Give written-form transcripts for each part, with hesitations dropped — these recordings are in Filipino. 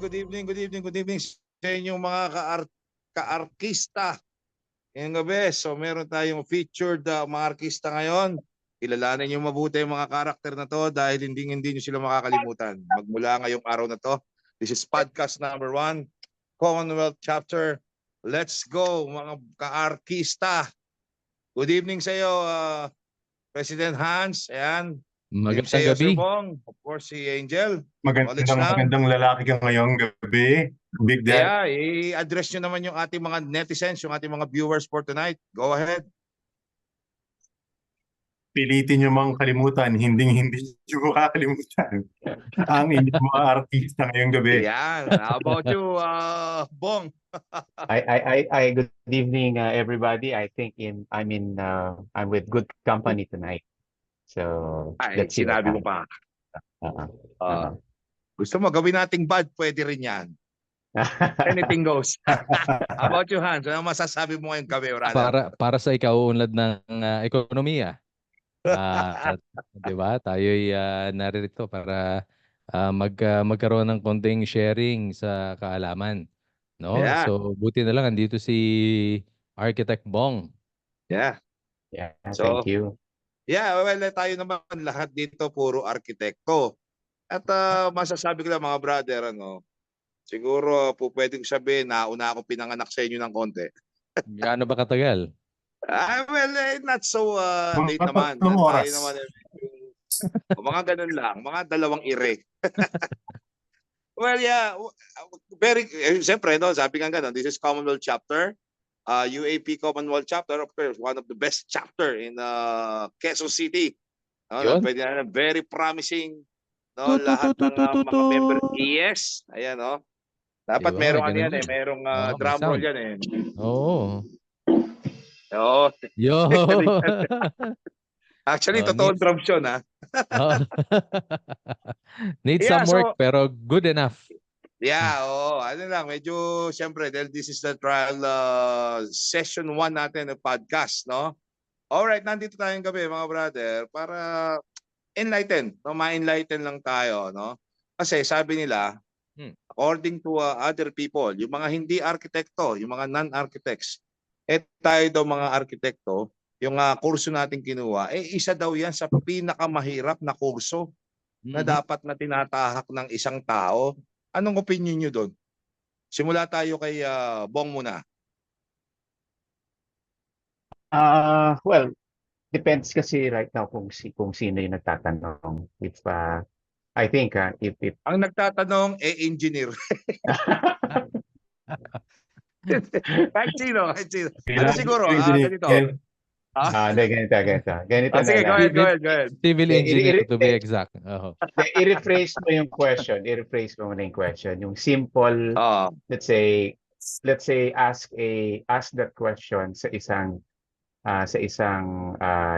good evening sa inyong mga ka-arkista ngayong gabi. So meron tayong featured mga artista ngayon. Kilalanin niyo mabuti yung mga karakter na to dahil hindi niyo sila makakalimutan. Magmula ngayong araw na to. This is podcast number 1, Commonwealth Chapter. Let's go mga ka-arkista. Good evening sa iyo, President Hans. Ayan. Magandang gabi. Sir Bong, of course si Angel. Magandang lalaki ka ngayong gabi. Big Dad. Yeah, i-address nyo naman yung ating mga netizens, yung ating mga viewers for tonight. Go ahead. Pilitin nyo mang kalimutan, hindi nyo kakalimutan ang inyong mga artista ngayong gabi. Yan. How about you, Bong? Good evening, everybody. I think I'm with good company tonight. So Ay, sinabi mo pa. Gusto mo gawin nating bad, pwede rin yan. Anything goes. How about you, Hans? Ano masasabi mo ngayong gabi, brother? Para sa ikaunlad ng ekonomiya. Di ba? Tayo'y narito para magkaroon ng konting sharing sa kaalaman. No? Yeah. So buti na lang andito si Architect Bong. Yeah. Yeah, So, thank you. Yeah, well, tayo naman lahat dito puro arkitekto. At masasabi ko lang mga brother, siguro po pwedeng sabihin na una akong pinanganak sa inyo ng konti. Gaano ba katagal? Well, not so late naman. Tayo naman, mga ganun lang, mga 2 ire. Well, yeah, siyempre, sabi nga ganun, this is Commonwealth Chapter. UAP Commonwealth Chapter, of course, one of the best chapter in Quezon City. Pwede na, very promising. Lahat ng mga member. Yes, ayan, dapat Diba? merong yan merong drum roll yan Oo. Oo. Yo. Actually, totoo drums yun, Need some work, pero good enough. Yeah, ano lang, medyo siyempre dahil this is the trial session 1 natin ng podcast, no? Alright, nandito tayong gabi mga brother para enlighten, ma-enlighten lang tayo, no? Kasi sabi nila, according to other people, yung mga hindi arkitekto, yung mga non-architects, tayo daw mga arkitekto, yung kurso natin kinuha, isa daw yan sa pinakamahirap na kurso na dapat na tinatahak ng isang tao. Anong opinion nyo doon? Simula tayo kay Bong muna. Well, depends kasi right now kung sino yung nagtatanong. If I think if ang nagtatanong engineer. Kahit sino. Ano siguro, ganito. Ganito Sige, go ahead. Civil engineer to be exact. I-rephrase mo yung question. Yung simple, let's say ask that question sa isang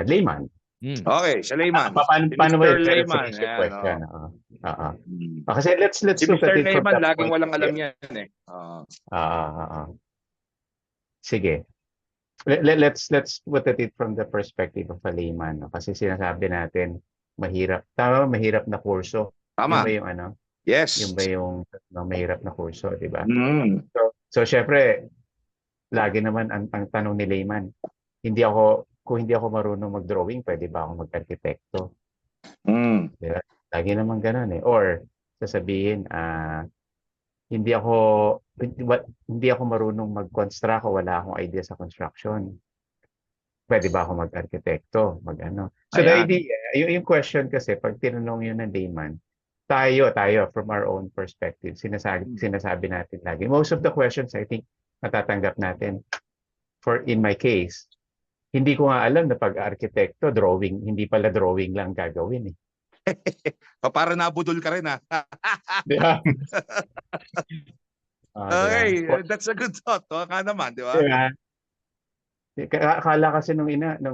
layman. Okay, sa layman. Paano mo layman yung question? Kasi let's si look at Mr. it from Layman, that laging point walang of alam view. yan Sige. Let's put it from the perspective of a layman. Kasi sinasabi natin, mahirap na kurso. Tama. Yung ba yung Yes. Yung ba yung mahirap na kurso, di ba? So, syempre, lagi naman ang tanong ni layman, kung hindi ako marunong mag-drawing, pwede ba ako mag-arkitekto? Diba? Lagi naman ganun eh. Or, sasabihin, hindi ako marunong mag-construct o wala akong idea sa construction. Pwede ba ako mag-arkitekto? So the idea, yung question kasi, pag tinanong yun ng layman, tayo, from our own perspective, sinasabi natin lagi. Most of the questions, I think, matatanggap natin. In my case, hindi ko nga alam na pag-arkitekto, hindi pala drawing lang gagawin eh. Para nabudol ka rin Yeah. Okay, that's a good thought. Ka naman, di ba? Akala kasi nung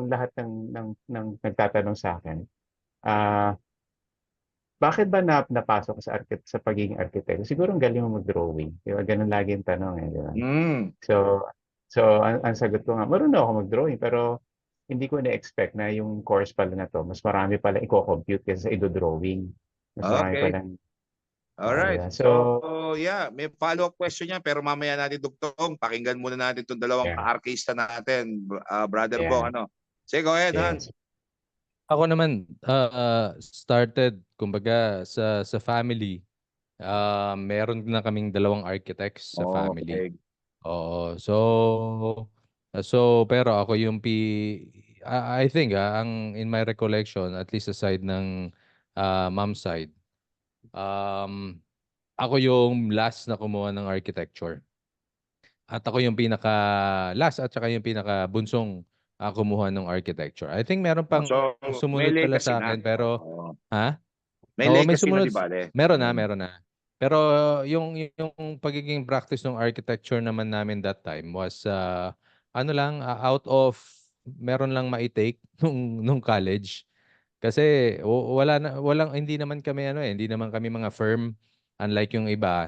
lahat ng nagtatanong sa akin, bakit ba napasok sa pagiging arkitekto? Siguro ang galing mo mag-drawing. Di ba? Ganun lagi yung tanong eh, di ba? So ang sagot ko nga, marunong ako mag-drawing pero hindi ko na-expect na yung course pala na to, mas marami pala i-compute kaysa sa i-drawing. Mas marami palang Alright. Ayan. So, So, yeah, may follow-up question yan pero mamaya natin dugtong. Pakinggan muna natin itong dalawang yeah. artista natin, Brother Yeah. Bong. Ano? Sige, go ahead, Han. Yes. Ako naman, started, kumbaga, sa family. Meron na kaming dalawang architects sa family. Okay. Oo. So pero ako yung I think in my recollection, at least sa side ng mom side, um, ako yung last na kumuha ng architecture. At ako yung pinaka last at saka yung pinaka bunsong kumuha ng architecture. I think meron pang So, may sumunod pala legacy sa na. akin pero Oo. ha? May Oo, may legacy na, sumunod. di bale? Meron na. Pero yung pagiging practice ng architecture naman namin that time was ano lang, out of meron lang mai-take nung college. Kasi walang hindi naman kami hindi naman kami mga firm, unlike yung iba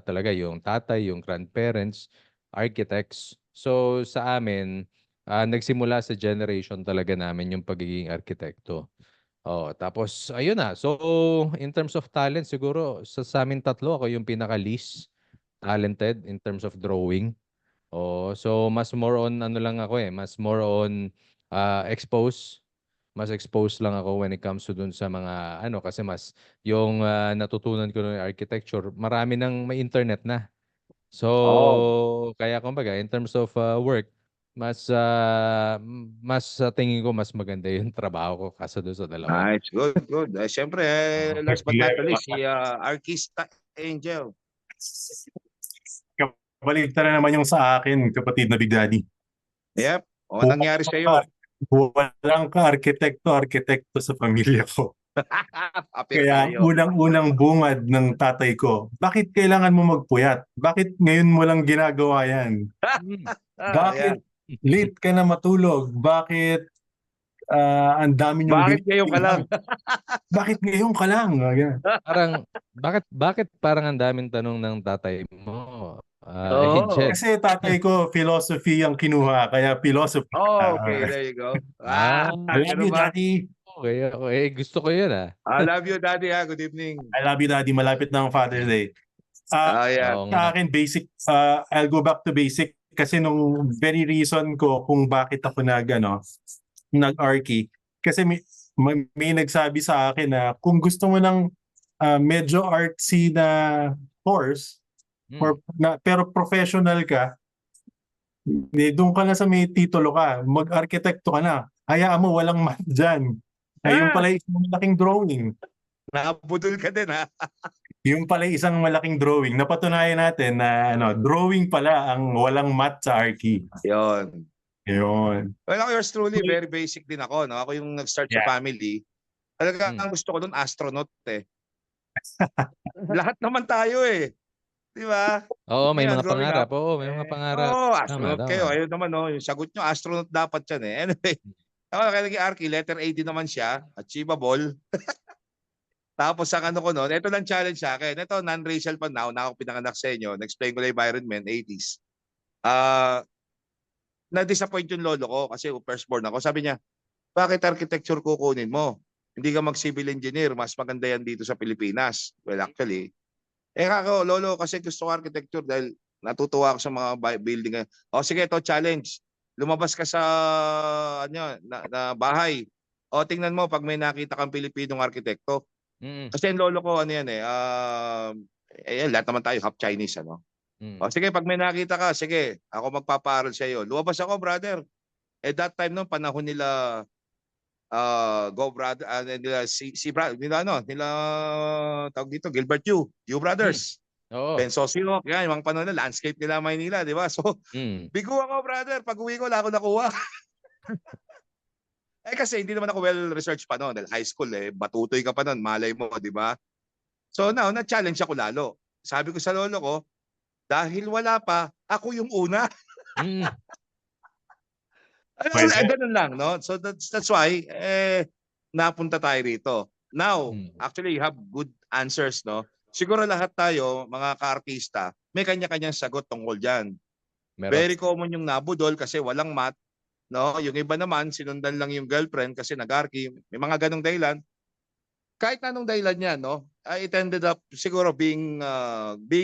talaga yung tatay, yung grandparents, architects. So sa amin, nagsimula sa generation talaga namin yung pagiging arkitekto. Oh, tapos ayun na. So in terms of talent siguro sa amin tatlo ako yung pinaka-least talented in terms of drawing. Oh, so mas more on ano lang ako mas more on expose. Mas exposed lang ako when it comes to dun sa mga kasi mas yung natutunan ko ng architecture, marami nang may internet na. So Oh, kaya kumbaga in terms of work, mas sa tingin ko mas maganda yung trabaho ko kaysa dun sa dalawa. nice. Good. Siyempre, Oo. last but not least, si Artista Angel. Kabaligtaran naman yung sa akin, kapatid na Big Daddy. Yep. O, nangyari sa iyo? Walang arkitekto sa pamilya ko. Apir Kaya tayo. unang-unang bungad ng tatay ko, bakit kailangan mo magpuyat? Bakit ngayon mo lang ginagawa yan? Bakit late ka na matulog? Bakit ang dami niyong Bakit ngayon ka lang? Bakit ngayon ka lang? Ganyan. Parang bakit parang ang daming tanong ng tatay mo? Oo. Jed. Kasi tatay ko, philosophy ang kinuha, kaya philosophy. Oh, okay. There you go. Ah, I love you, ganun ba? Daddy. Okay. Gusto ko 'yun I love you, Daddy. Good evening. I love you, Daddy. Malapit na ang Father's Day. Yeah. Oo Sa nga. akin, basic. I'll go back to basic kasi nung very reason ko kung bakit ako nag-archi. Kasi may nagsabi sa akin na kung gusto mo ng medyo artsy na course, pero professional ka, doon ka na sa may titulo ka, mag-arkitekto ka na. Hayaan mo, walang math dyan. Yung pala isang malaking drawing. Nakabudol ka din, ha? Yung pala isang malaking drawing. Napatunayan natin na drawing pala ang walang math sa archi. Yun. Yun. Well, ako yours truly, very basic din ako. No? Ako yung nag-start sa family. Talagang ang gusto ko doon, astronaut Lahat naman tayo Di ba? Oo, may Ngayon, mga growing pangarap. up, Oo, may mga pangarap. Oo, Tama, astronaut kayo. tama. Ayun naman, yung sagot nyo, astronaut dapat yan Anyway, ako kaya naging Arky, letter A din naman siya, achievable. Tapos ang ano ko noon, ito lang challenge sa akin. Ito, non-racial pa na ako pinanganak sa inyo. Na-explain ko lang environment, 80s. Na-disappoint yung lolo ko kasi firstborn ako. Sabi niya, bakit architecture kukunin mo? Hindi ka mag-civil engineer, mas maganda yan dito sa Pilipinas. Well, actually, ako, lolo, kasi gusto ko architecture dahil natutuwa ako sa mga building. O sige, ito challenge. Lumabas ka sa na bahay. O tingnan mo pag may nakita kang Pilipinong arkitekto. Kasi yung lolo ko lahat naman tayo half Chinese O sige, pag may nakita ka, sige, ako magpapaaral sa iyo. Lumabas ako, brother. That time noon panahon nila Go Brother nila nila tawag dito Gilbert Yu Brothers. Oo. Ben Sosio, yan yung mga panahon na landscape nila Maynila, di ba? So, bigo ako, brother. Pag-uwi ko, wala ako nakuha. Kasi hindi naman ako well-researched pa noon. Dahil high school, batutoy ka pa noon, malay mo, di ba? So now, na-challenge ako lalo. Sabi ko sa lolo ko, dahil wala pa, ako yung una. Ganun lang, no? So that's why, napunta tayo rito. Now, actually, you have good answers, no? Siguro lahat tayo, mga ka-artista, may kanya-kanyang sagot tungkol dyan. Meron. Very common yung nabudol kasi walang math. No, yung iba naman sinundan lang yung girlfriend kasi nag-archi, may mga ganong dahilan. Kahit anong dahilan niya, no? it ended up siguro being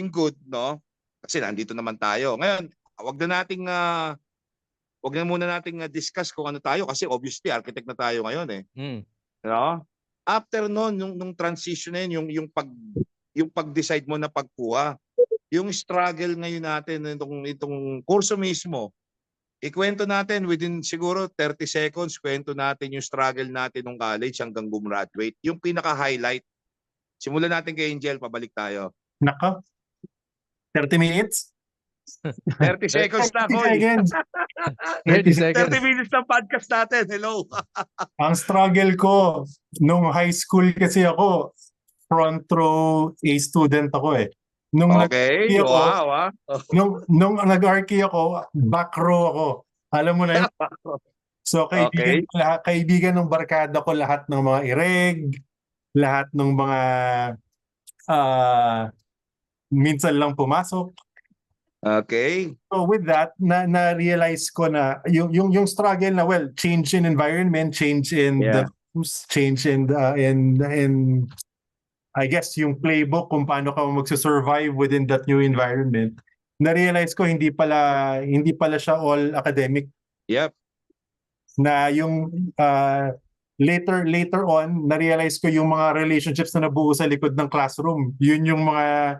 good, no? Kasi nandito naman tayo. Ngayon, wag na muna nating discuss kung ano tayo kasi obviously architect na tayo ngayon eh. No? After noon, nung transition na yun, yung pag-decide mo na pagkuha, yung struggle ngayon natin, itong kurso mismo, ikwento natin within siguro 30 seconds, kwento natin yung struggle natin nung college hanggang gumraduate. Yung pinaka-highlight. Simulan natin kay Angel, pabalik tayo. Nako, 30 minutes? 30 seconds na, 30 Koy. seconds. 30 seconds. 30 minutes ng podcast natin. Hello. Ang struggle ko, nung high school kasi ako, front row A student ako eh. Nung Okay, nag-RK ako, wow. nung nag-RK ako, back row ako. Alam mo na yun? So kaibigan, kaibigan ng barkada ko lahat ng mga ireg, lahat ng mga minsan lang pumasok. Okay. So with that, na-realize ko na yung struggle na, well, change in environment, change in the change in I guess yung playbook kung paano ka magsusurvive within that new environment. Na-realize ko hindi pala siya all academic. Yep. Na yung later on, na-realize ko yung mga relationships na nabuo sa likod ng classroom. Yun yung mga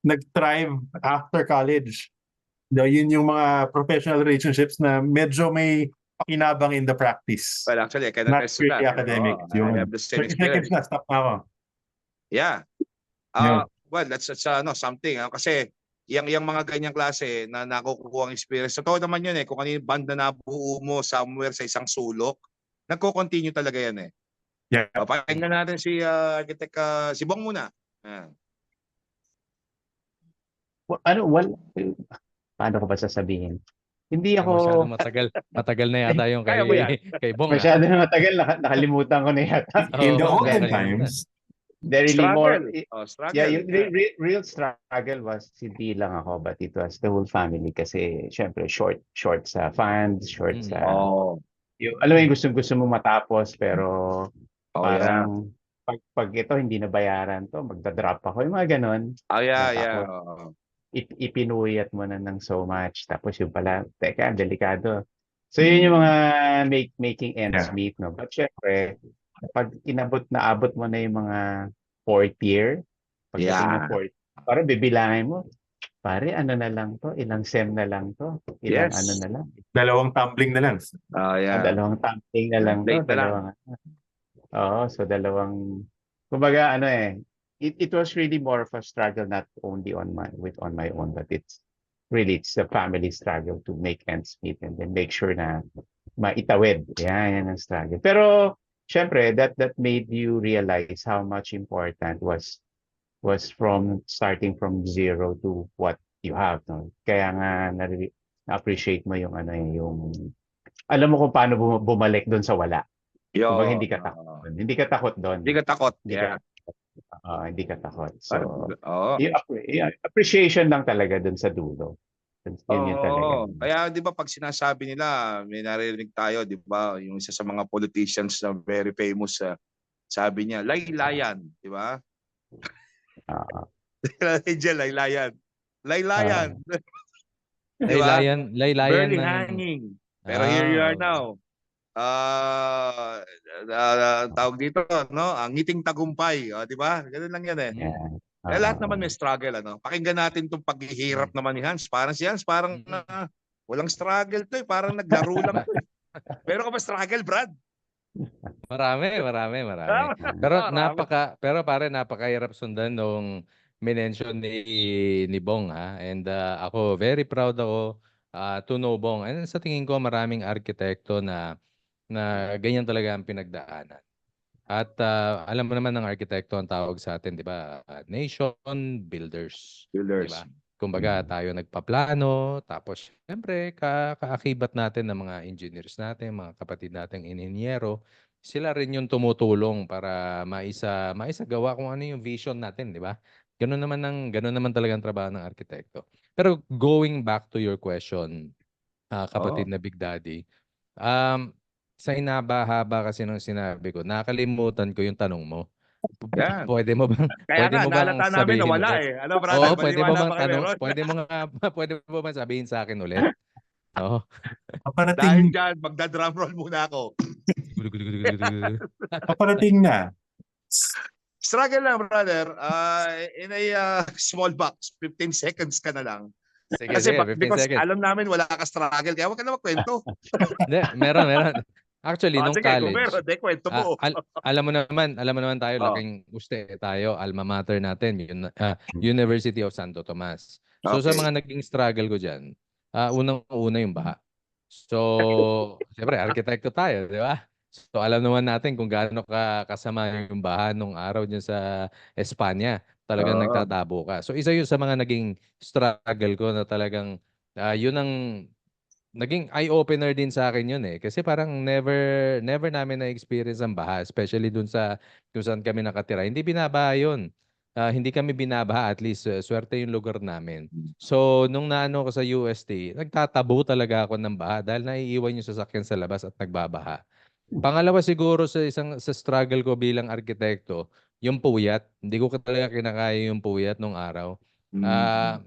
nag-thrive after college. Yun yung mga professional relationships na medyo may pakinabang in the practice. Well, actually, I can Not attest to really that. academic. I have the same 30 seconds experience. na, stop na ako. Yeah. Yeah. Well, that's something. Kasi yung mga ganyang klase na nakukuha ang experience. Totoo naman yun eh. Kung ano yung band na nabuo mo somewhere sa isang sulok, nagko-continue talaga yan eh. Yeah. Pakinggan natin si architect, si Bong muna. Paano ko ba sasabihin? Hindi Masyadong ako matagal na yata yung Kaya mo yan. kay Bong. masyado na matagal, nakalimutan ko na yata. In the Oo, olden nakalimutan. times, Really more, Struggle. yeah, yung real struggle was hindi lang ako, but it was the whole family kasi syempre short sa funds, short sa alam mo yung gusto mo matapos pero parang pag ito hindi nabayaran to, magda-drop ako, yung mga ganon. Ipinuyat mo na ng so much tapos yung pala, teka, delikado. So yun yung mga making ends meet, no? But syempre, pag naabot mo na yung mga fourth year, pagdating ng fourth, parang bibilangin mo, pare, ano na lang to, ilang sem na lang to, ilang ano na lang. dalawang tumbling na lang. Dalawang tumbling na lang to, so kumbaga it was really more of a struggle, not only on my own, but it's a family struggle to make ends meet and then make sure na maitawid. Yan ang struggle. Pero syempre, that made you realize how much important was from starting from zero to what you have, no? Kaya nga na-appreciate mo yung alam mo kung paano bumalik doon sa wala. Kumbaga hindi ka takot. Hindi ka takot doon. Hindi ka takot. Hindi ka takot. So, appreciation lang talaga doon sa dulo. Yun talaga. Kaya di ba pag sinasabi nila, may naririnig tayo, di ba, yung isa sa mga politicians na very famous, sabi niya, laylayan, di ba? Laylayan. Laylayan barely hanging. Pero here you are now. Tawag dito, no? Ang ngiting tagumpay, di ba? Ganun lang yan eh. Lahat naman may struggle, Pakinggan natin itong paghihirap naman ni Hans. Parang si Hans, walang struggle to eh. Parang naglaro lang to eh. Pero ka ba struggle, Brad? Marami. Pero pare, napakahirap sundan nung minention ni Bong, ha? And ako, very proud ako to know Bong. And sa tingin ko, maraming arkitekto na ganyan talaga ang pinagdaanan. At alam mo naman ng arkitekto ang tawag sa atin, di ba? Nation builders. Di ba? Kumbaga tayo nagpaplano, tapos siyempre kaakibat natin ng mga engineers natin, mga kapatid nating inhinyero, sila rin yung tumutulong para maisagawa kung ano yung vision natin, di ba? Ganun naman talaga ang trabaho ng arkitekto. Pero going back to your question, kapatid na Big Daddy, sa inaba-haba kasi nung sinabi ko, nakalimutan ko yung tanong mo. Yan. Pwede mo bang Kaya pwede nga, mo bang naalata namin na sabihin wala ulit? eh. Ano, brother? Oo, pwede mo Maniwala bang ba kayo meron? pwede mo bang sabihin sa akin ulit? Oo. Dahil Paparating, dyan, magda-drum roll muna ako. paparating na. Struggle lang, brother. In a small box, 15 seconds ka na lang. Sige, Kasi sige, 15 because seconds. alam namin wala ka struggle, kaya wag ka na magkwento. Hindi, meron. Actually, nung Sige, kung meron, college, kwento mo. alam mo naman tayo, Oh, laking uste tayo, alma mater natin, University of Santo Tomas. So sa okay. mga naging struggle ko diyan, unang-una yung baha. So, siyempre, arkitekto tayo, di ba? So alam naman natin kung gaano kasama yung baha nung araw diyan sa Espanya. Talagang Oo. nagtatabo ka. So isa yun sa mga naging struggle ko na talagang yun ang naging eye-opener din sa akin yun eh. Kasi parang never namin na-experience ang baha, especially dun sa kung saan kami nakatira. Hindi binabaha yun. Hindi kami binabaha, at least swerte yung lugar namin. So, nung naano ko sa UST, nagtatabo talaga ako ng baha dahil naiiwan yung sasakyan sa labas at nagbabaha. Pangalawa siguro sa struggle ko bilang arkitekto, yung puyat. Hindi ko talaga kinakaya yung puyat nung araw. Ah,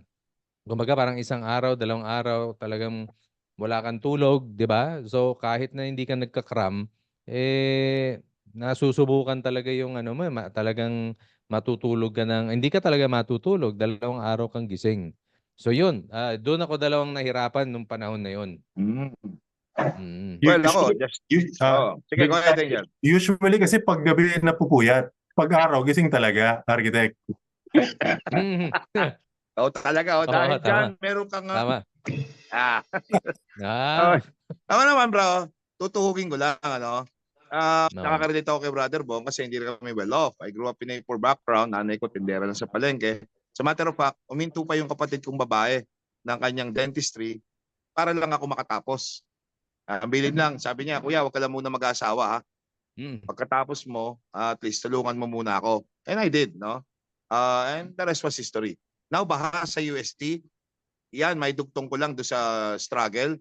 kumbaga parang isang araw, dalawang araw, talagang wala kang tulog, 'di ba? So kahit na hindi ka nagka-cram, nasusubukan talaga yung ano mo, talagang matutulog ka ng hindi ka talaga matutulog, dalawang araw kang gising. So yun, doon ako dalawang nahirapan nung panahon na yun. Mm. Mm. Well, ako, Usually, sige, go ahead, Angel. usually kasi pag gabi napupuyat. Pag araw, gising talaga, architect. Mhm. Talaga, Oo, dahil tama. dyan, meron kang, Tama. ah, Ah, ako naman, bro, tutuhukin ko lang, ano, no. nakaka-relate ako kay Brother Bong kasi hindi rin kami well off. I grew up in a poor background, nanay ko tindera lang sa palengke. Sa matter of fact, uminto pa yung kapatid kong babae ng kanyang dentistry para lang ako makatapos. Ang bilin lang, sabi niya, kuya, wag ka lang muna mag-asawa ha. Mm. Pagkatapos mo, at least tulungan mo muna ako. And I did, no? And the rest was history. Now, baha sa UST, yan, may dugtong ko lang do sa struggle.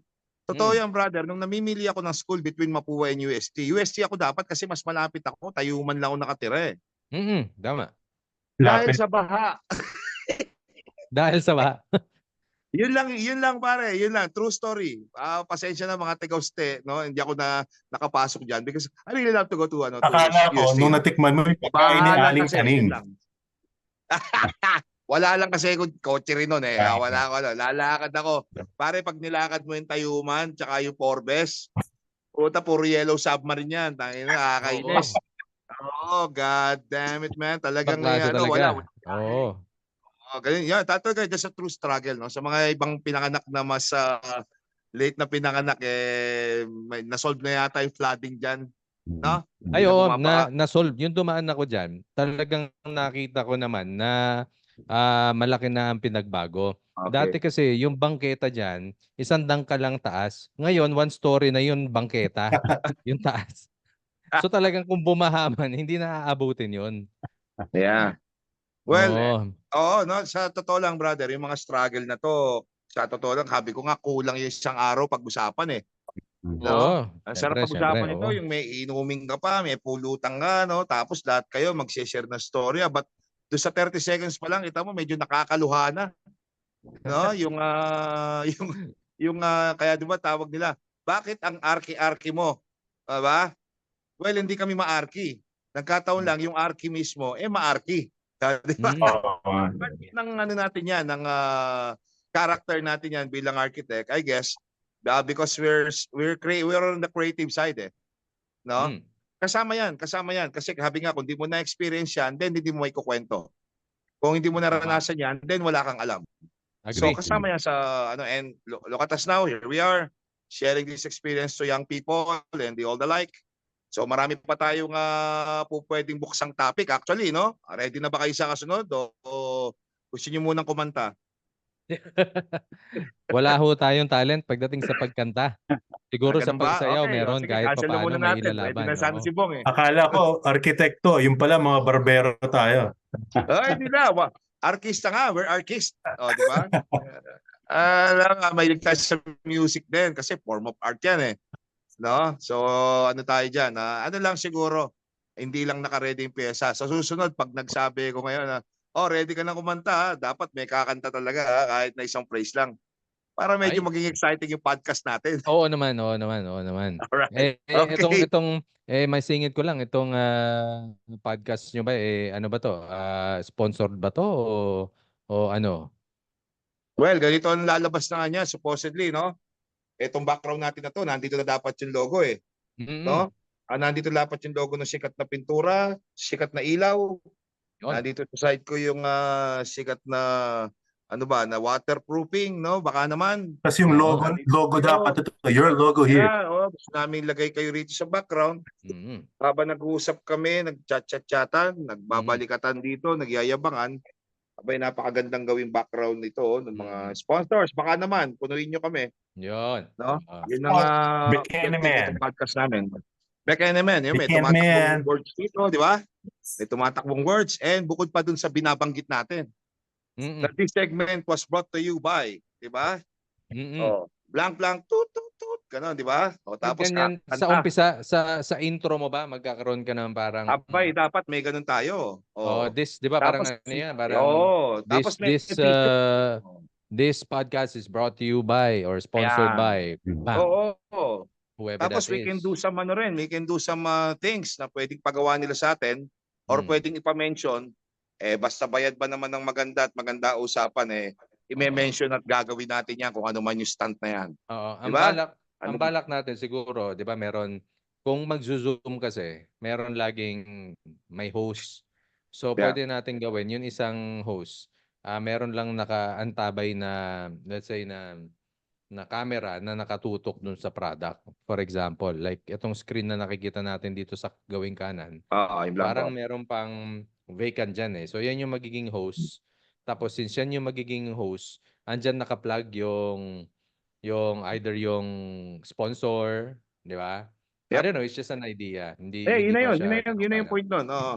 Totoo yan, brother. Nung namimili ako ng school between Mapua and UST ako dapat kasi mas malapit ako. Tayuman lang ako nakatira eh. Tama. Dahil Lapit. sa baha. Dahil sa baha. Yun lang pare, yun lang, true story. Pasensya na mga taga-uste, no? Hindi ako nakapasok diyan because I really love to go to Akala ko, UST. nung natikman mo yung pagkain ni Bahala Aling kasi, Taning. yun lang. Wala lang kasi kotse rin nun eh. Wala ako. Lalakad ako. Pare, pag nilakad mo yung Tayuman tsaka yung Forbes, puta, puro yellow submarine yan. Tangina, nakakainis. Oh, god damn it, man. Talagang Ibang klase wala. talaga. Oo. Ganun. Yan, talaga just a true struggle, no? Sa mga ibang pinanganak na mas late na pinanganak, na-solve na yata yung flooding dyan. No? Ay, Na oo, bumabaha. na-solve. Yung dumaan ako dyan, talagang nakita ko naman na malaki na ang pinagbago. Dati Okay. kasi yung bangketa dyan, isang dangka lang taas. Ngayon, one story na yung bangketa. Yung taas. So talagang kung bumahaman, hindi na aabutin yun. Yeah. Well, Oo. oo, no, sa totoo lang, brother, yung mga struggle na to, sa totoo lang, sabi ko nga, kulang yung isang araw pag-usapan eh. Oo. No? Ang sarap Siyempre, pag-usapan ito, oo. yung may inuming ka pa, may pulutan ka, no? Tapos lahat kayo mag-share na story. But doon sa 30 seconds pa lang, kita mo, medyo nakakaluha na. No? Kaya di ba tawag nila, bakit ang arki-arki mo? Diba? Well, hindi kami ma-arki. Nagkataon lang, yung arki mismo, ma-arki. Di ba? Ng ano natin yan, ng character natin yan bilang architect, I guess, because we're on the creative side eh. No? Kasama yan. Kasi sabi nga, kung di mo na-experience yan, then hindi mo may kukwento. Kung hindi mo naranasan yan, then wala kang alam. So Agree. kasama yan sa, and look at us now, here we are, sharing this experience to young people and all the like. So marami pa tayong pwedeng buksang topic actually, no? Ready na ba kayo sa kasunod o gusto niyo munang kumanta? Wala ho tayong talent pagdating sa pagkanta. Siguro sa Ganun ba? pagsayaw Okay, meron sige, kahit cancel na muna papaano may natin. Ready ilalaban. na sana Oo. si Bong eh. Akala ko, arkitekto. Yung pala, mga barbero tayo. Ay, hindi na. Artista nga, we're artist. O, di ba? May tayo sa music din kasi form of art yan eh. No? So, ano tayo dyan? Ano lang siguro, hindi lang naka-ready yung pyesa. Sa susunod, pag nagsabi ko ngayon na, oh, ready ka na kumanta, ha? Dapat may kakanta talaga, ha? Kahit na isang phrase lang. Para medyo Ay. maging exciting yung podcast natin. Oo naman, oo naman, oo naman. Alright. Itong Okay. may singit ko lang, itong podcast nyo ba, ano ba to? Sponsored ba to o ano? Well, ganito ang lalabas na nga niya, supposedly, no? Itong background natin na to, nandito na dapat yung logo eh. Mm. No? Nandito dapat yung logo ng sikat na pintura, sikat na ilaw. Yun. Nandito sa side ko yung sikat na ano ba, na waterproofing, no? Baka naman. Kasi yung Oo. logo dapat ito. Your logo here. Yeah, gusto namin lagay kayo rito sa background. Mm. Habang nag-uusap kami, nag-chat-chat-chatan, nagbabalikatan dito, nagyayabangan. Abay, napakagandang gawing background nito ng mga sponsors. Baka naman, punuin nyo kami. Yun. No? Oo. Yun ang Bekenemen. itong podcast namin. Bekenemen. Yun, may Bekenemen. tumatakbong words dito, di ba? May tumatakbong words. And bukod pa dun sa binabanggit natin. Mm. That this segment was brought to you by, di ba? Oh, blank, tut, tut, tut. Ganon, di ba? O, tapos Ganyan, sa kanta. umpisa, sa intro mo ba, magkakaroon ka ng parang, Abay, dapat may ganun tayo. oh, Oh. this, di ba, parang Tapos, ano yan, parang, tapos may this, this podcast is brought to you by or sponsored by, bam, Oo. whoever Tapos that we can is. do some ano rin, we can do some things na pwedeng pagawa nila sa atin or pwedeng ipa-mention. Basta bayad ba naman ng maganda at maganda usapan i-mention at gagawin natin yan kung ano man yung stunt na yan. Oo, Diba? ang balak natin siguro, 'di ba, meron kung magzo-zoom kasi, meron laging may host. So Yeah. pwede natin gawin yung isang host. Meron lang nakaantabay na, let's say na camera na nakatutok dun sa product. For example, like itong screen na nakikita natin dito sa gawing kanan. Yung Parang blanco. meron pang vacant dyan eh. So yan yung magiging host. Tapos since yan yung magiging host, andyan naka-plug yung either yung sponsor, di ba? I Yep. don't know, it's just an idea. Hindi Yun na pa yun. siya Yun na yung final. point nun. Oo.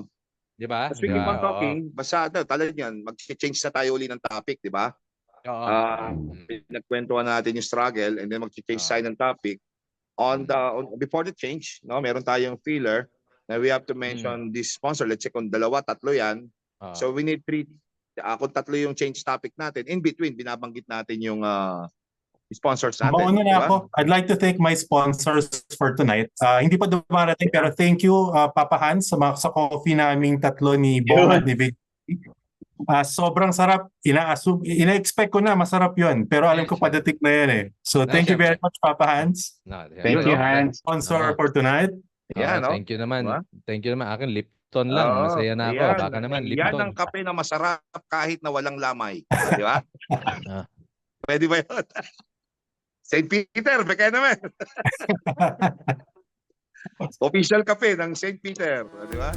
Di ba? Speaking of Oo. talking, basta talaga yan, mag-change na tayo uli ng topic, di ba? Oo. Nagkwentuhan natin yung struggle and then mag-change tayo ng topic. Before the change, no, meron tayong filler na we have to mention this sponsor. Let's say kung 2, 3 yan. So we need 3. Kung 3 yung change topic natin, in between, binabanggit natin yung sponsors natin. Mauna na diba? ako. I'd like to thank my sponsors for tonight. Hindi pa dumarating pero thank you Papa Hans sa coffee naming tatlo ni Bong at ni Vic. Sobrang sarap. Ina-expect ko na masarap yun. Pero alam ko padating na yan eh. So thank you very much Papa Hans. Thank you, Hans. Sponsor for tonight. No? Thank you naman. Diba? Thank you naman. Akin Lipton lang. Masaya na ako. Baka naman Lipton. Yan ang kape na masarap kahit na walang lamay. Di ba? Pwede ba yun? St. Peter, baka naman. Official kape ng St. Peter. Di ba?